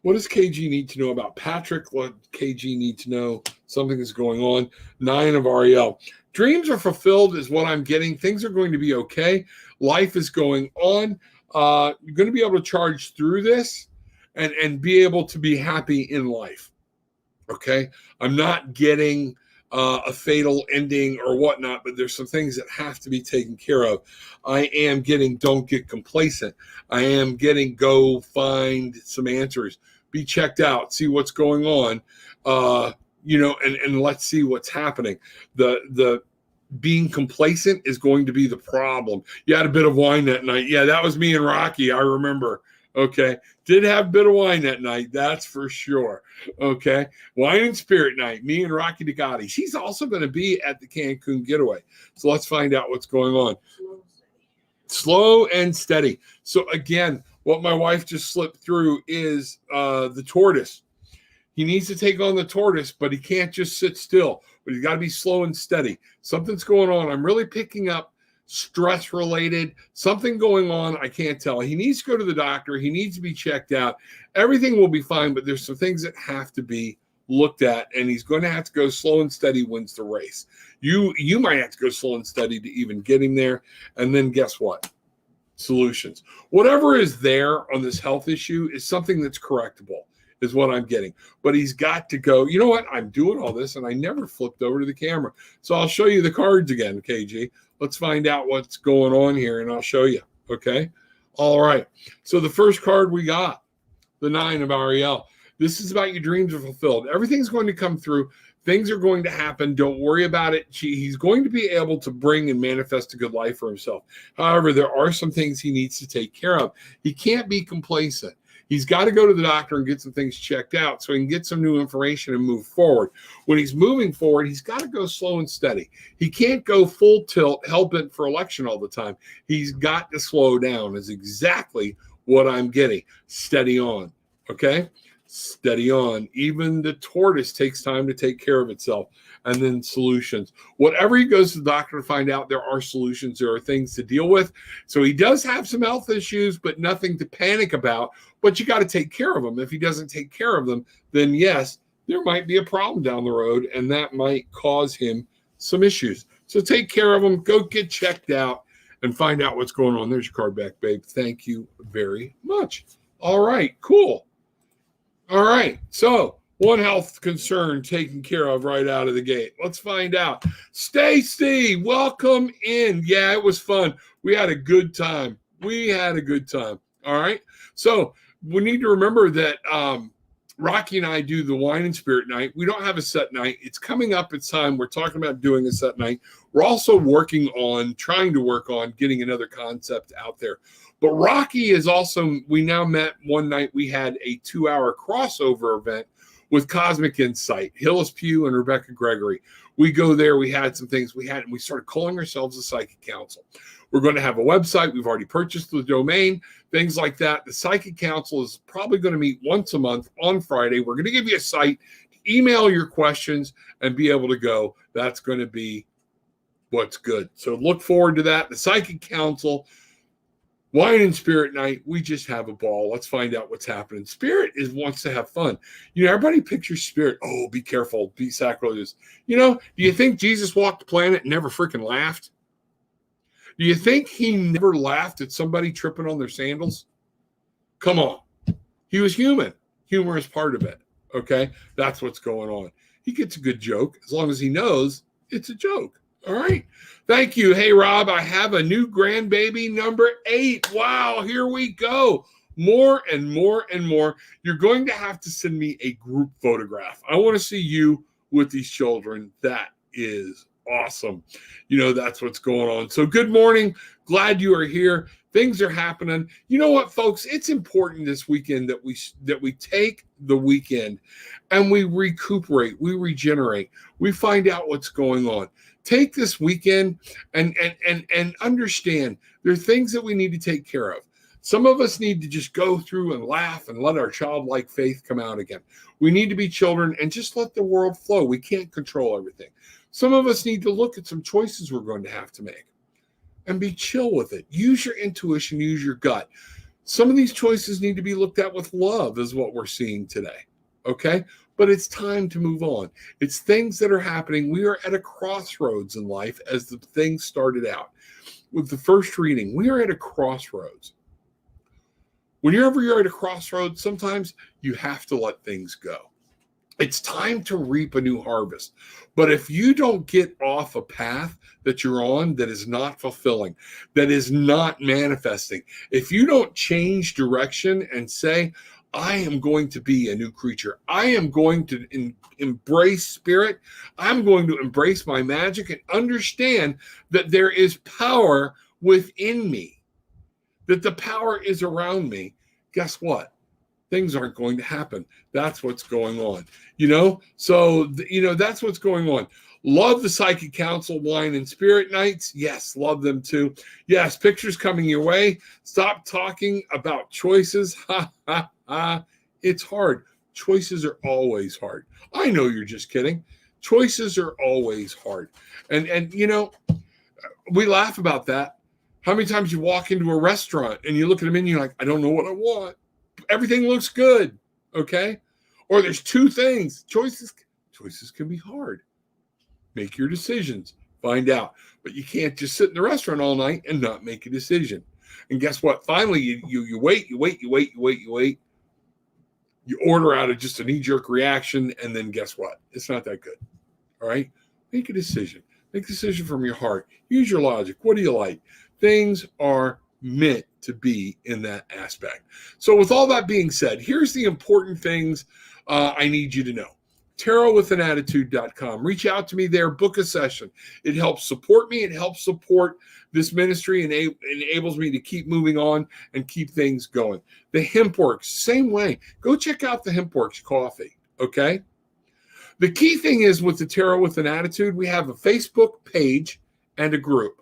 what does KG need to know about Patrick? What KG need to know? Something is going on. 9 of Ariel. Dreams are fulfilled is what I'm getting. Things are going to be okay. Life is going on. You're going to be able to charge through this and be able to be happy in life. Okay. I'm not getting a fatal ending or whatnot, but there's some things that have to be taken care of. I am getting, don't get complacent. I am getting, go find some answers, be checked out, see what's going on. And let's see what's happening. The being complacent is going to be the problem. You had a bit of wine that night. Yeah, that was me and Rocky. I remember. Okay. Did have a bit of wine that night. That's for sure. Okay. Wine and spirit night. Me and Rocky Degatti. She's also going to be at the Cancun getaway. So let's find out what's going on. Slow and steady. So again, what my wife just slipped through is the tortoise. He needs to take on the tortoise, but he can't just sit still. But he's got to be slow and steady. Something's going on. I'm really picking up stress related, something going on. I can't tell. He needs to go to the doctor. He needs to be checked out. Everything will be fine, but there's some things that have to be looked at, and he's going to have to go slow and steady wins the race. You might have to go slow and steady to even get him there. And then guess what? Solutions. Whatever is there on this health issue is something that's correctable. Is what I'm getting. But he's got to go. You know what? I'm doing all this and I never flipped over to the camera. So I'll show you the cards again, KG. Let's find out what's going on here and I'll show you. Okay. All right. So the first card we got, the 9 of Ariel. This is about your dreams are fulfilled. Everything's going to come through. Things are going to happen. Don't worry about it. He's going to be able to bring and manifest a good life for himself. However, there are some things he needs to take care of. He can't be complacent. He's got to go to the doctor and get some things checked out so he can get some new information and move forward. When he's moving forward, he's got to go slow and steady. He can't go full tilt, hell-bent for election all the time. He's got to slow down is exactly what I'm getting. Steady on, okay? Steady on. Even the tortoise takes time to take care of itself. And then solutions. Whatever he goes to the doctor to find out, there are solutions. There are things to deal with. So he does have some health issues, but nothing to panic about. But you got to take care of them. If he doesn't take care of them, then yes, there might be a problem down the road, and that might cause him some issues. So take care of them. Go get checked out and find out what's going on. There's your card back, babe. Thank you very much. All right, cool. All right. So One health concern taken care of right out of the gate. Let's find out. Stacy, welcome in. Yeah, it was fun. We had a good time. All right. So we need to remember that Rocky and I do the wine and spirit night. We don't have a set night. It's coming up. It's time. We're talking about doing a set night. We're also trying to work on getting another concept out there. But Rocky is also, we now met one night. We had a 2-hour crossover event with Cosmic Insight, Hillis Pugh and Rebecca Gregory. We go there. We had some things and we started calling ourselves a Psychic Council. We're going to have a website. We've already purchased the domain, things like that. The Psychic Council is probably going to meet once a month on Friday. We're going to give you a site, email your questions, and be able to go. That's going to be what's good. So look forward to that. The Psychic Council, Wine and Spirit Night. We just have a ball. Let's find out what's happening. Spirit wants to have fun. Everybody pictures Spirit. Oh, be careful. Be sacrilegious. Do you think Jesus walked the planet and never freaking laughed? Do you think he never laughed at somebody tripping on their sandals? Come on. He was human. Humor is part of it. Okay? That's what's going on. He gets a good joke as long as he knows it's a joke. All right. Thank you. Hey, Rob, I have a new grandbaby, number 8. Wow. Here we go. More and more and more. You're going to have to send me a group photograph. I want to see you with these children. That is awesome. That's what's going on. So good morning. Glad you are here. Things are happening. You know what, folks? It's important this weekend that we take the weekend and we recuperate, we regenerate, we find out what's going on. Take this weekend and understand there are things that we need to take care of. Some of us need to just go through and laugh and let our childlike faith come out again. We need to be children and just let the world flow. We can't control everything. Some of us need to look at some choices we're going to have to make and be chill with it. Use your intuition, use your gut. Some of these choices need to be looked at with love, is what we're seeing today. Okay? But it's time to move on. It's things that are happening. We are at a crossroads in life as the things started out. With the first reading, we are at a crossroads. Whenever you're at a crossroads, sometimes you have to let things go. It's time to reap a new harvest. But if you don't get off a path that you're on that is not fulfilling, that is not manifesting, if you don't change direction and say, I am going to be a new creature, I am going to embrace spirit, I'm going to embrace my magic and understand that there is power within me, that the power is around me, guess what? Things aren't going to happen. That's what's going on. So that's what's going on. Love the Psychic Council Wine and Spirit Nights. Yes, love them too. Yes, pictures coming your way. Stop talking about choices. Ha, ha, ha. It's hard. Choices are always hard. I know you're just kidding. Choices are always hard. And we laugh about that. How many times you walk into a restaurant and you look at the menu, you're like, I don't know what I want. Everything looks good, okay? Or there's 2 things. Choices can be hard. Make your decisions. Find out. But you can't just sit in the restaurant all night and not make a decision. And guess what? Finally, you wait. You order out of just a knee-jerk reaction, and then guess what? It's not that good, all right? Make a decision. Make a decision from your heart. Use your logic. What do you like? Things are meant to be in that aspect. So with all that being said, here's the important things I need you to know. TarotwithanAttitude.com. Reach out to me there. Book a session. It helps support me. It helps support this ministry and enables me to keep moving on and keep things going. The Hempworks, same way. Go check out the Hempworks coffee, okay? The key thing is with the Tarot with an Attitude, we have a Facebook page and a group.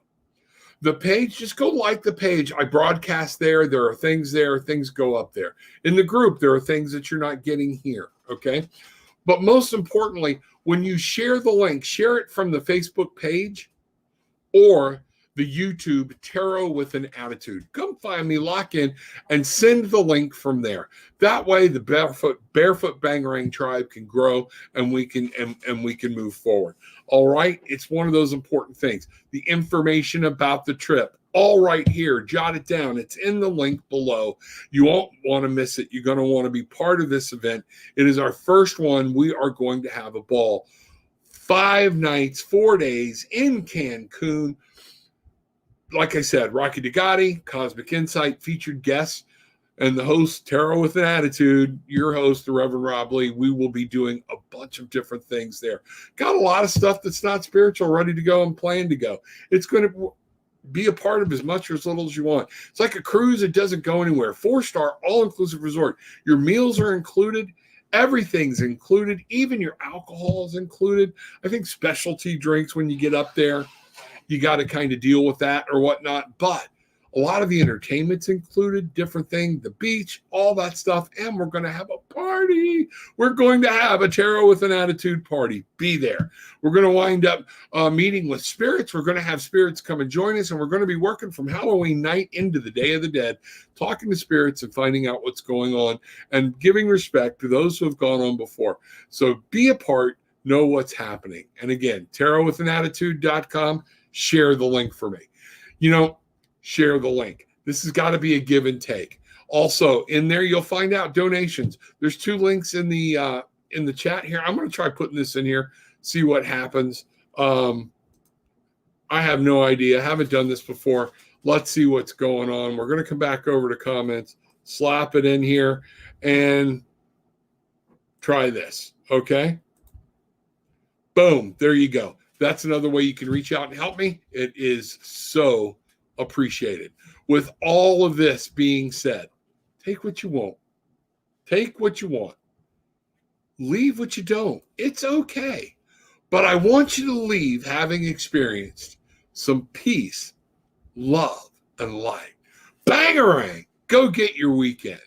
The page, just go like the page. I broadcast there. There are things there. Things go up there. In the group, there are things that you're not getting here, okay? But most importantly, when you share the link, share it from the Facebook page or the YouTube Tarot with an Attitude. Come find me, lock in, and send the link from there. That way, the Barefoot Bangarang tribe can grow, and we can move forward. All right, it's one of those important things. The information about the trip. all right here. Jot it down. It's in the link below. You won't want to miss it. You're going to want to be part of this event. It is our first one. We are going to have a ball. 5 nights, 4 days in Cancun. Like I said, Rocky DeGotti, Cosmic Insight, featured guests, and the host, Tarot with an Attitude, your host, the Reverend Rob Lee. We will be doing a bunch of different things there. Got a lot of stuff that's not spiritual ready to go and planned to go. It's going to be a part of as much or as little as you want. It's like a cruise. It doesn't go anywhere. 4-star, all-inclusive resort. Your meals are included. Everything's included. Even your alcohol is included. I think specialty drinks when you get up there, you got to kind of deal with that or whatnot. But a lot of the entertainment's included, different thing, the beach, all that stuff. And we're going to have a party. We're going to have a Tarot with an Attitude party. Be there. We're going to wind up meeting with spirits. We're going to have spirits come and join us. And we're going to be working from Halloween night into the Day of the Dead, talking to spirits and finding out what's going on and giving respect to those who have gone on before. So be a part, know what's happening. And again, TarotwithanAttitude.com. Share the link for me. Share the link. This has got to be a give and take. Also, in there, you'll find out donations. There's 2 links in the chat here. I'm going to try putting this in here, see what happens. I have no idea. I haven't done this before. Let's see what's going on. We're going to come back over to comments, slap it in here, and try this. Okay? Boom. There you go. That's another way you can reach out and help me. It is so appreciated. With all of this being said, take what you want. Take what you want. Leave what you don't. It's okay. But I want you to leave having experienced some peace, love, and light. Bangarang! Go get your weekend.